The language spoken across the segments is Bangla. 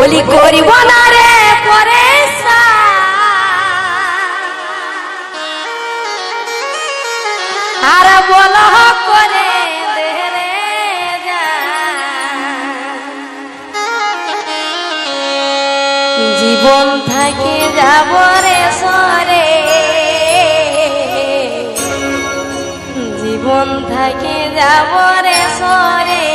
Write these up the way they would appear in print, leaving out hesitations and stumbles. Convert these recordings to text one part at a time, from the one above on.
বলি করিব না রে পরে আর বল করে দে রে জীবন থাকে যাব রে সরে জীবন থাকে যাব রে সরে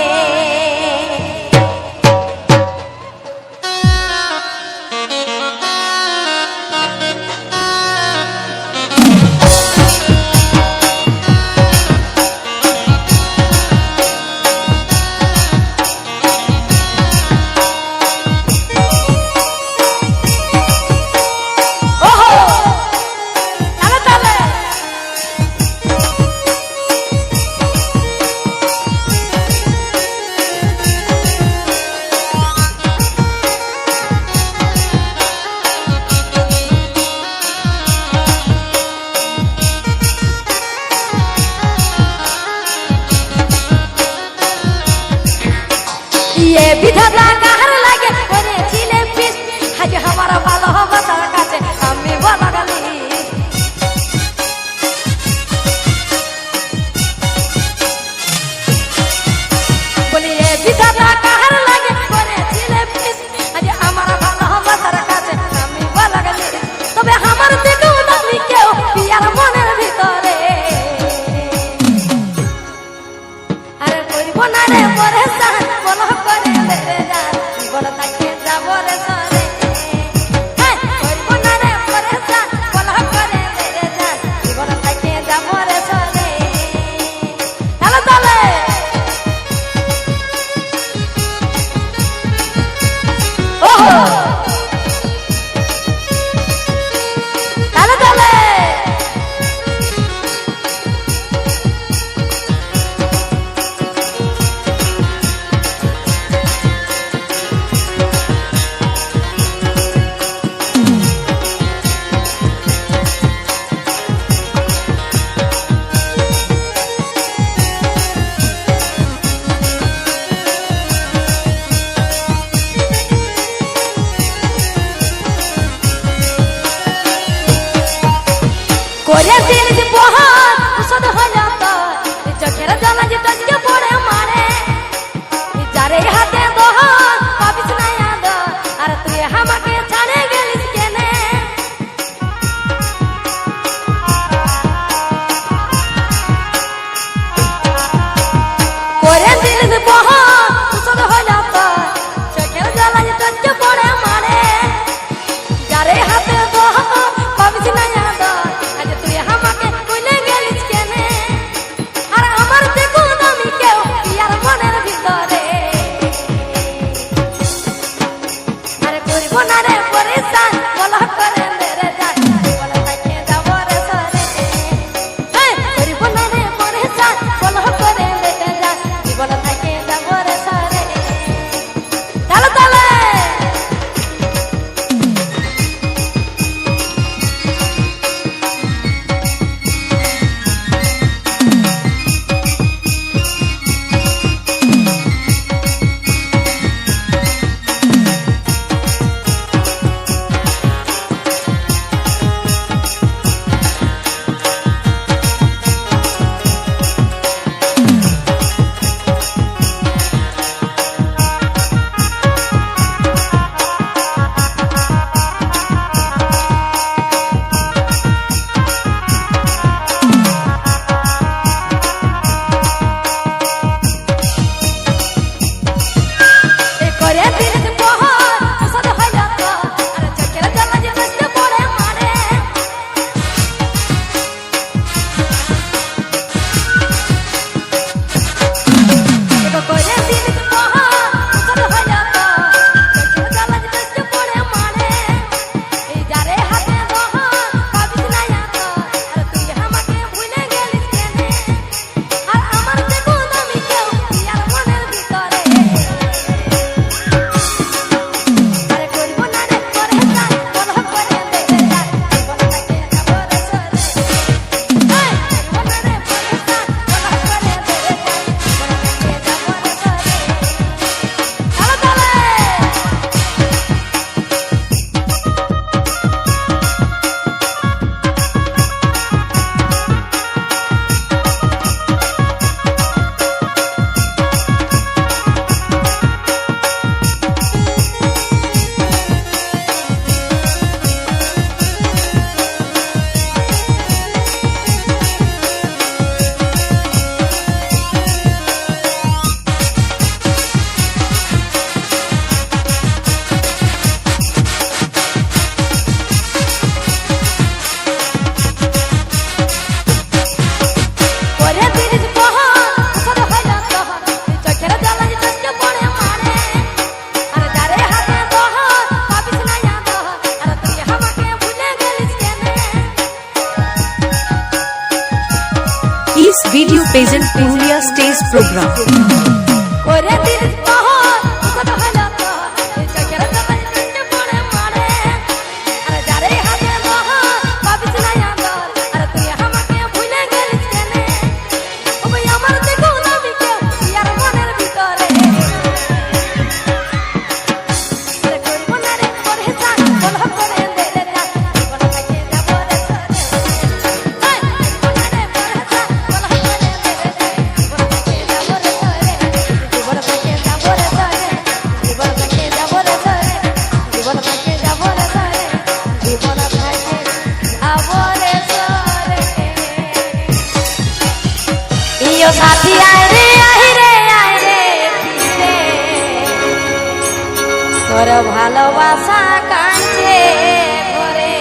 ये विधाता कहर लगे ओरे छिले पिस आज हमारा भालो बता काছে আমি বলা গলি বলি ये विधाता कहर लगे ओरे छिले पिस आज हमारा भालो बता কাছে আমি বলা গলি তবে আমার দিনু নবী কেউ পিয়ার মনের ভিতরে আরে করিব না রে পরেশান বল করে দে রে present Purulia stage program. করে দিল পাহাড় কত হলো তো এই চোখের জবাই নিচে পড়ে মারে আর যারে হাতে লোহা পাবিস না আদর আর তুই আমাকে ভুলে গেলিস কেন ও ভাই আমার দেখো আমি কেউ ইয়ার মনের ভিতরে আরে করব না রে করে সান বল করে দে রে না জীবন থেকে যাব রে সরে এই জীবন রে করে সান বল করে দে রে জীবন থেকে যাব রে সরে জীবন থেকে যাব রে সরে জীবন থেকে যাব রে সরে জীবন থেকে যাব রে সরে জীবন থেকে যাব রে সরে ইয়ো সাথী আয় রে ফিরে তোর ভালোবাসা কাঁদছে ঘরে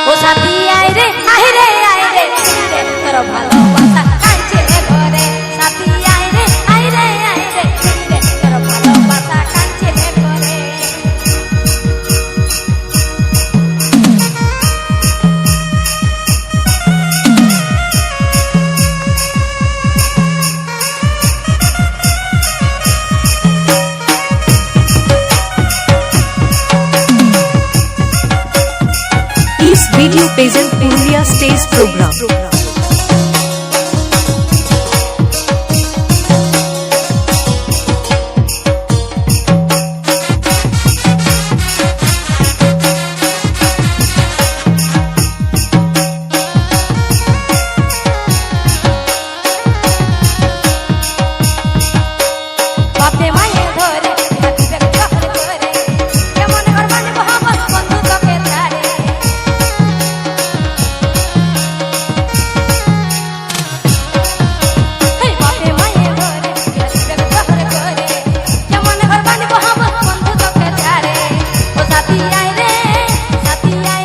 ও সাথী আয় রে ফিরে তোর ভালোবাসা কাঁদছে ঘরে সাথী আয় রে ফিরে তোর ভালোবাসা কাঁদছে ঘরে This video present Purulia stage program. বাপে মায়ে ধরে হাতিবে ঘর করে কেমন করবানি মহব্বত বন্ধু তোকে ছাড়ে এই বাপে মায়ে ধরে হাতিবে ঘর করে কেমন করবানি মহব্বত বন্ধু তোকে ছাড়ে ও সাথী আয় রে ফিরে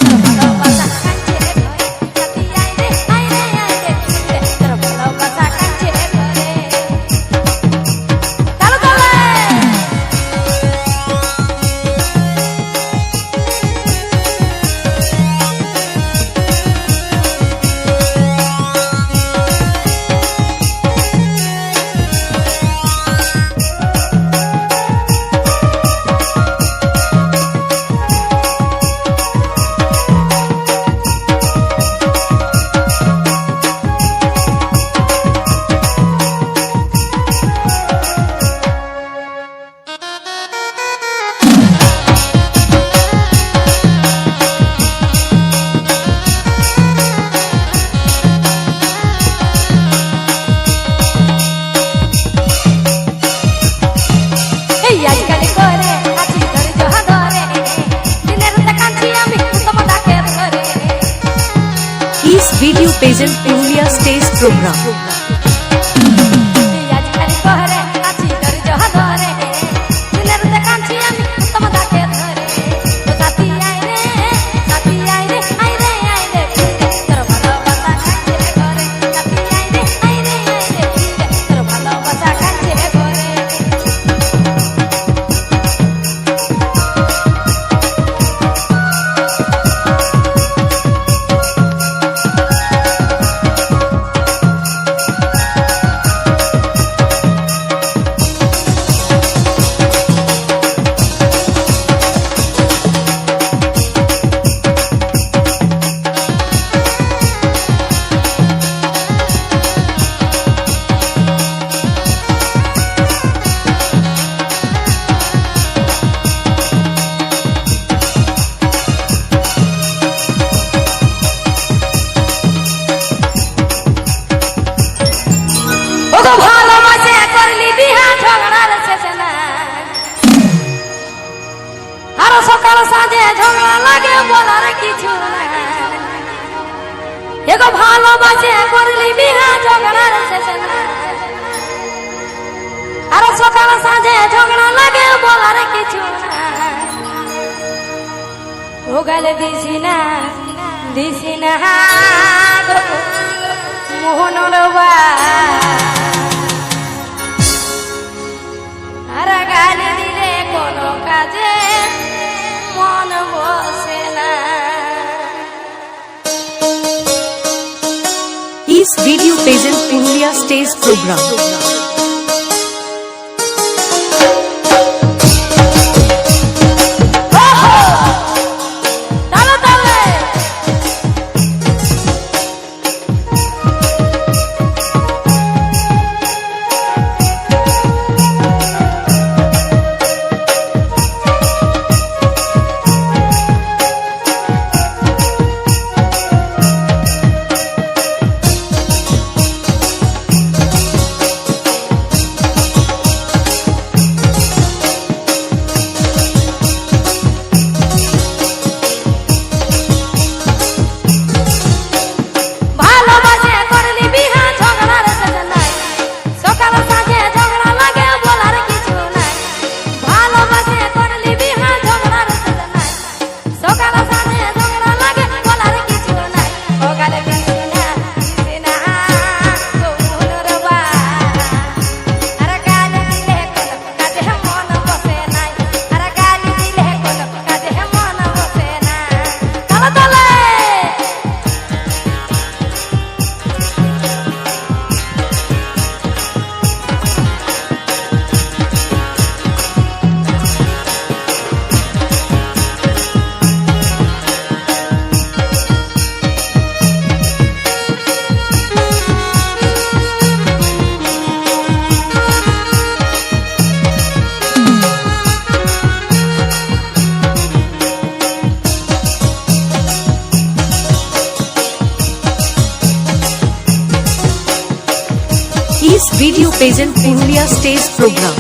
তোর ভালোবাসা কাঁদছে ঘরে সাথী আয় রে ফিরে তোর ভালোবাসা কাঁদছে ঘরে চালু চলে এই আজকাল করে আছি ধরে জহা ধরে দিনের রাতে কাঁদছি আমি তোমার ডাকে ধরে This video present Purulia stage program. এই আজকাল করে আছি ধরে জহা ধরে দিনের রাতে কাঁদছি আমি তোমার ডাকে ধরে ও সাথী আয় রে ফিরে তোর ভালোবাসা কাঁদছে ঘরে সাথী আয় রে ফিরে তোর ভালোবাসা কাঁদছে ঘরে ওগো ভালোবাসে করলি বিহা ঝগড়ার শেষ না আর সকাল সাঁঝে ঝগড়া লাগে বলার কিছু না এগো ভালোবাসে করলি বিহা ঝগড়ার শেষ না আর সকাল সাঁঝে ঝগড়া লাগে বলার কিছু না ও গেলে দিছি না গো মোহনর বা আর গালি দিলে কোনো কাজে মন বসে না video present Purulia stage program. Is video present Purulia stage program.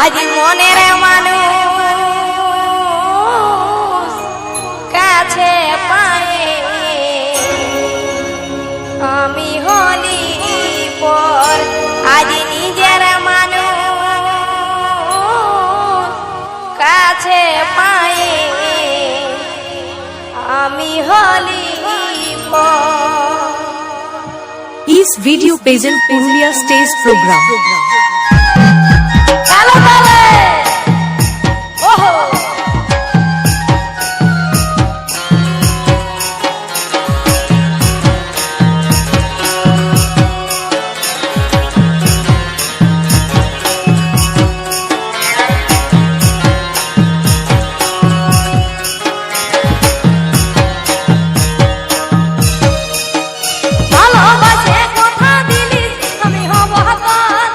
আজ মনের মানুষ কাছে পায়ে আমি হলি পর আজ নিজের মানুষ কাছে পায়ে আমি হলি পর। Is video present Purulia stage program. ভালোবাসে কথা দিলিস আমি হব হতন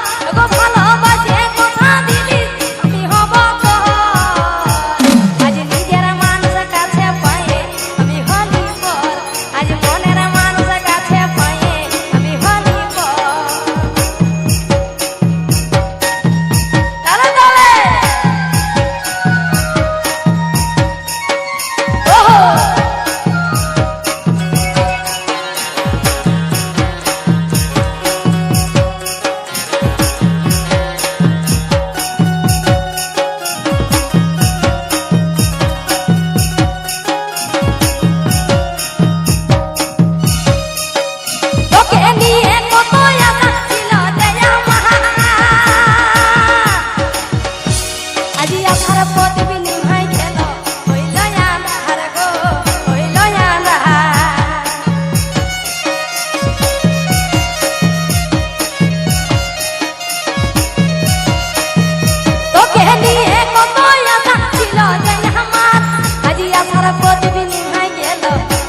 সারা প্রতিদিন হাই গেল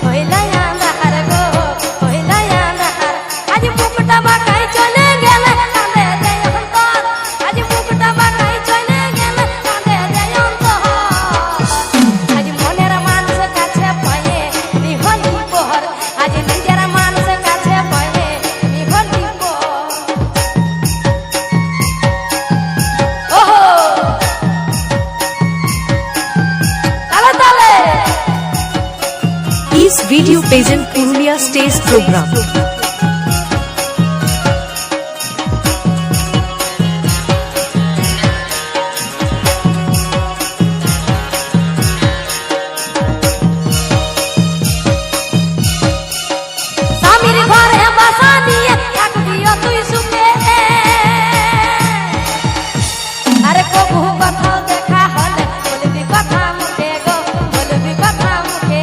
হইলাই আন্ধার গো হইলাই আন্ধার আজ মুখটা বাঁকাই চলে গেলে কাঁদে দেয় অন্তর আজ মুখটা বাঁকাই চলে গেলে কাঁদে দেয় অন্তর আজ মনের মানুষের কাছে পায়ে নিহলি পোহর আজ নিজের মানুষের কাছে পায়ে নিহলি পোহর ওহো তালে তালে This video present Purulia stage program. স্বামীর ঘরে বাসা দিয়ে থাকবিও তুই সুখে আরে কবু কোথাও দেখা হলে বলবি কথা মুখে গো বলবি কথা মুখে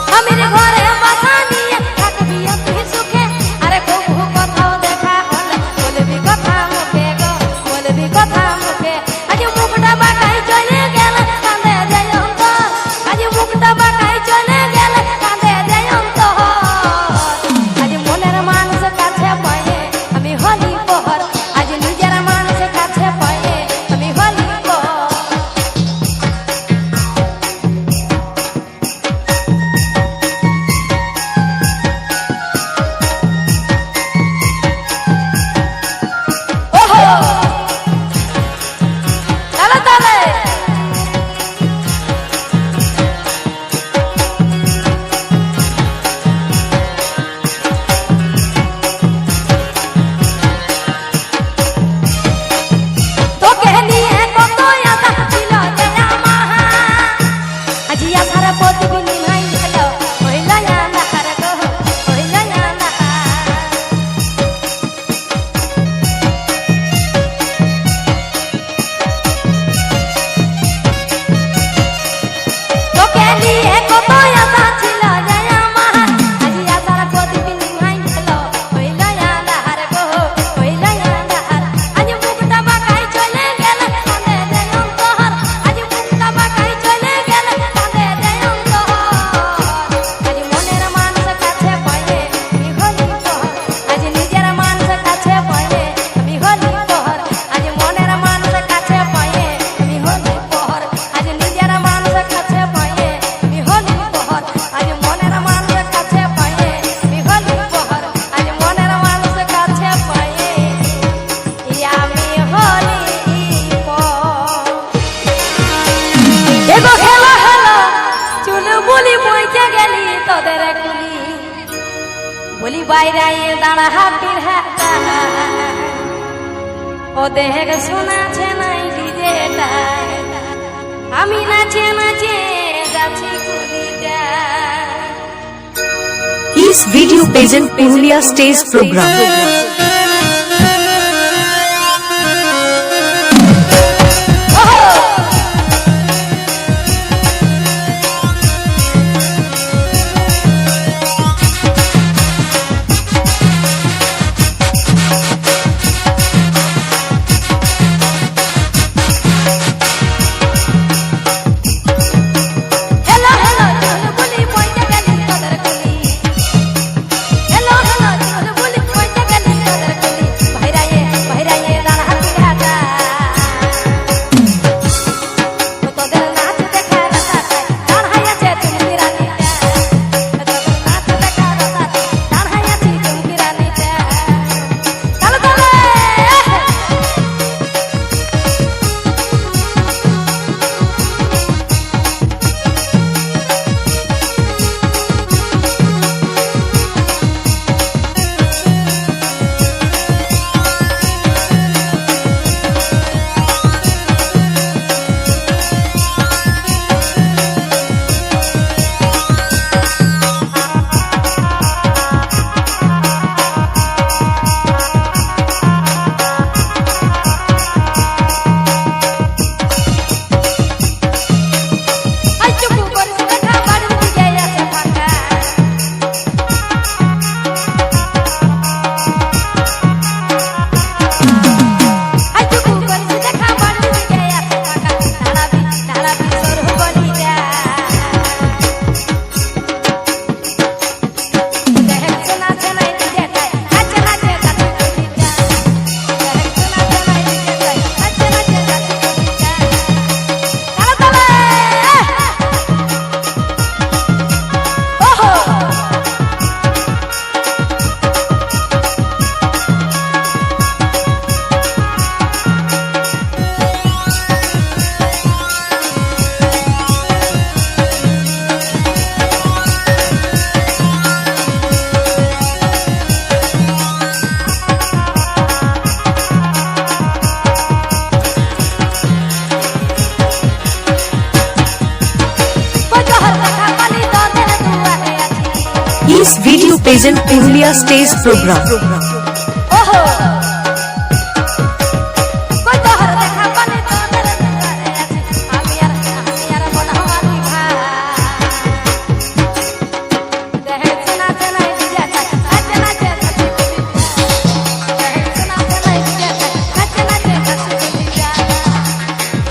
স্বামীর ঘরে বাসা দিয়ে থাকবিও তুই সুখে আরে কবু কোথাও দেখা হলে বলবি কথা মুখে গো বলবি কথা মুখে আজ মুখটা বাঁকাই চলে গেলে কাঁদে দেয় অন্তর আজ মুখটা বাঁকাই চলে গেলে কাঁদে দেয় অন্তর আজ মনের মানুষের কাছে পায়ে আমি হলি পোহর আজ নিজের মানুষের কাছে পায়ে আমি হলি পোহর ওহো তালে তালে তোকে নিয়ে কত আশা ছিল যে আমার আজি আশার প্রতিদিন হাই গেল হইলা আন্ধার গো হইলা আন্ধার তোকে নিয়ে কত আশা ছিল যে আমার আজি আশার প্রতিদিন হাই গেল হইলা আন্ধার গো হইলা আন্ধার আজ মুখটা বাঁকাই চলে গেলে কাঁদে দেয় অন্তর আজ মুখটা বাঁকাই চলে গেলে কাঁদে দেয় অন্তর আজ মনের মানুষের কাছে পায়ে আমি হলি পোহর আজ নিজের মানুষের কাছে পায়ে আমি হলি পোহর আজ মনের মানুষের কাছে পায়ে আমি হলি পোহর আজ নিজের মানুষের কাছে পায়ে আমি হলি পোহর আজ মনের মানুষের কাছে পায়ে আমি হলি পোহর আজ মনের মানুষের কাছে পায়ে আমি হলি পোহর এগো খেলো খেলো চুল বলি বইতে গেলি তোদের গুলি বলি বাইরে দাঁড়া হাতির হাতা ও দেখ শোনাছে নাই ডিজেটা আমি নাচে নাচে যাচ্ছি গুলিটা This video present Purulia stage program. Hello hello চুল বলি বইতে গেলি তোদের গুলি হেলো হেলো চুল বলি বইতে গেলি তোদের Is video present Purulia stage program. ओहो कोई तोहर देखा बने तोहर करे আছে আমি আর বনহমারি ভাই দেহে সোনা সোনা বিজা নাচে নাচে নাচে দেহে সোনা সোনা বিজা নাচে নাচে নাচে বিজা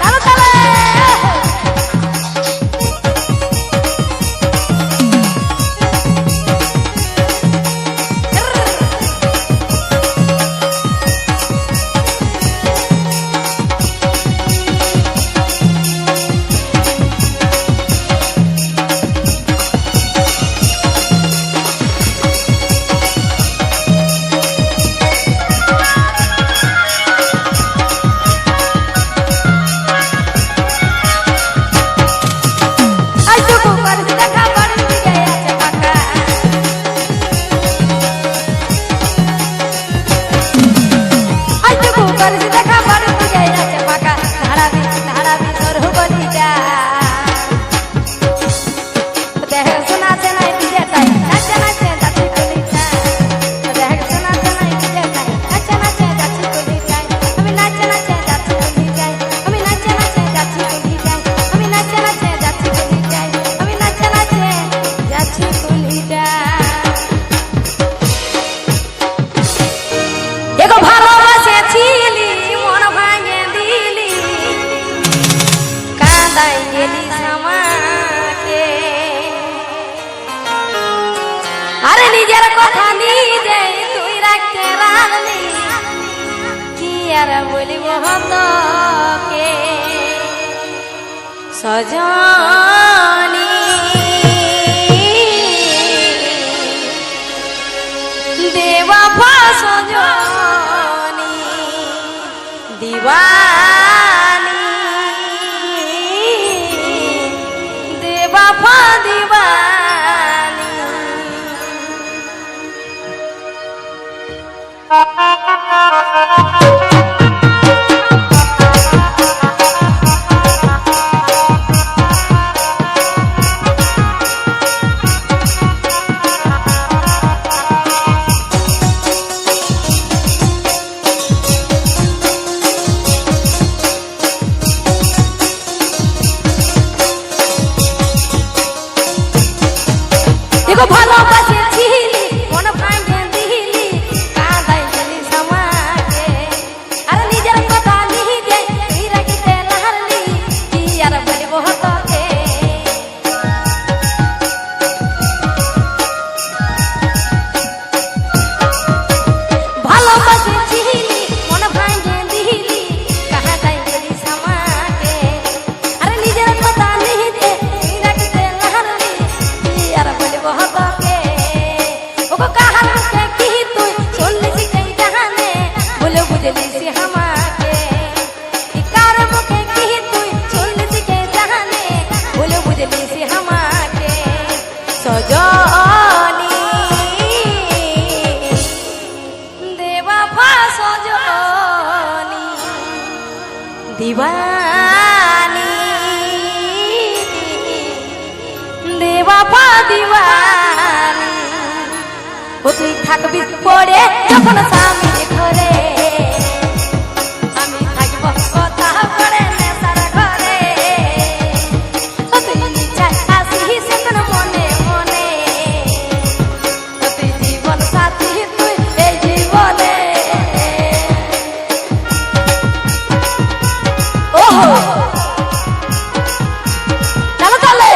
তালে তালে আরে নিজের কথা নিজে তুই রাখতে রাখলি কি আর বলিব তোকে সজনী দেওয়াফা সজনী দিবানী দেওয়াফা দিবানী দেখো ভালোবাসেছিলি মন ভাঙে দিলি কাঁদাই গেলি সমাজে আর নিজের কথা নিজে তুই রাখিতে লারলি কি আর বলবো তোকে ভালোবাসেছিলি মন ভাঙে দিলি কাঁদাই গেলি সমাজে আর নিজের কথা নিজে তুই রাখিতে লারলি কি আর বলবো তোকে ওগো কাহার মুখে কি তুই শুনলি সেই জাহানে বলে বুঝলি সে আমাকে কার মুখে কি তুই শুনলি সেই জাহানে বলে বুঝলি সে আমাকে সজনী দেওয়াফা সজনী দিবানী দেওয়াফা দিবানী ও তুই থাকবি পড়ে যখন স্বামীর ঘরে আমি থাকবো কথা পড়ে নেশার ঘরে ও তুই নিচাই আসিস এখন মনে মনে ও তুই জীবন সাথী তুই এই জীবনে ওহো চলো চলে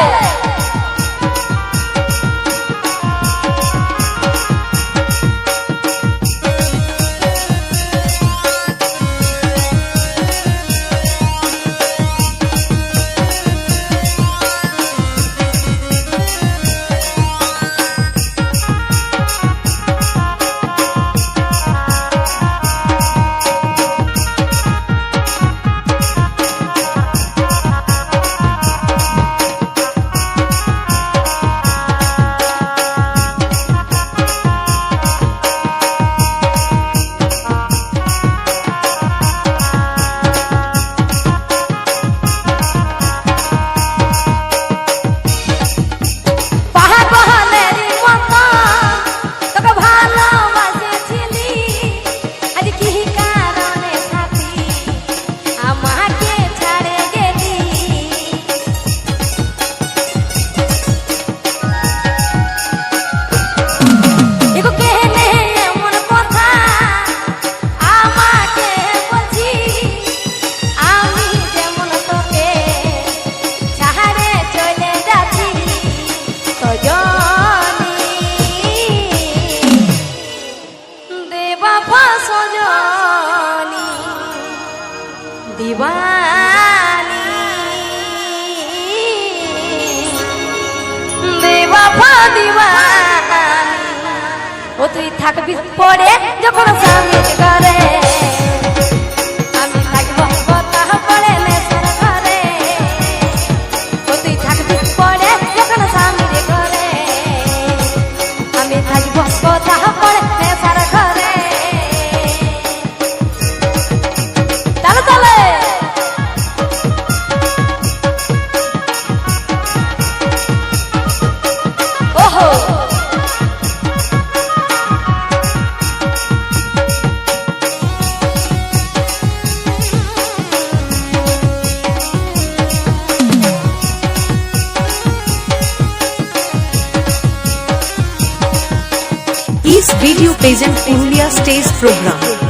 তুই থাকবি পড়ে যখন স্বামীর ঘরে আমি থাকবো কথা পড়ে নেশার ঘরে ও তুই থাকবি পড়ে যখন স্বামীর ঘরে আমি থাকবো কথা পড়ে নেশার ঘরে চলো চলে ওহো East Video present Purulia stage program.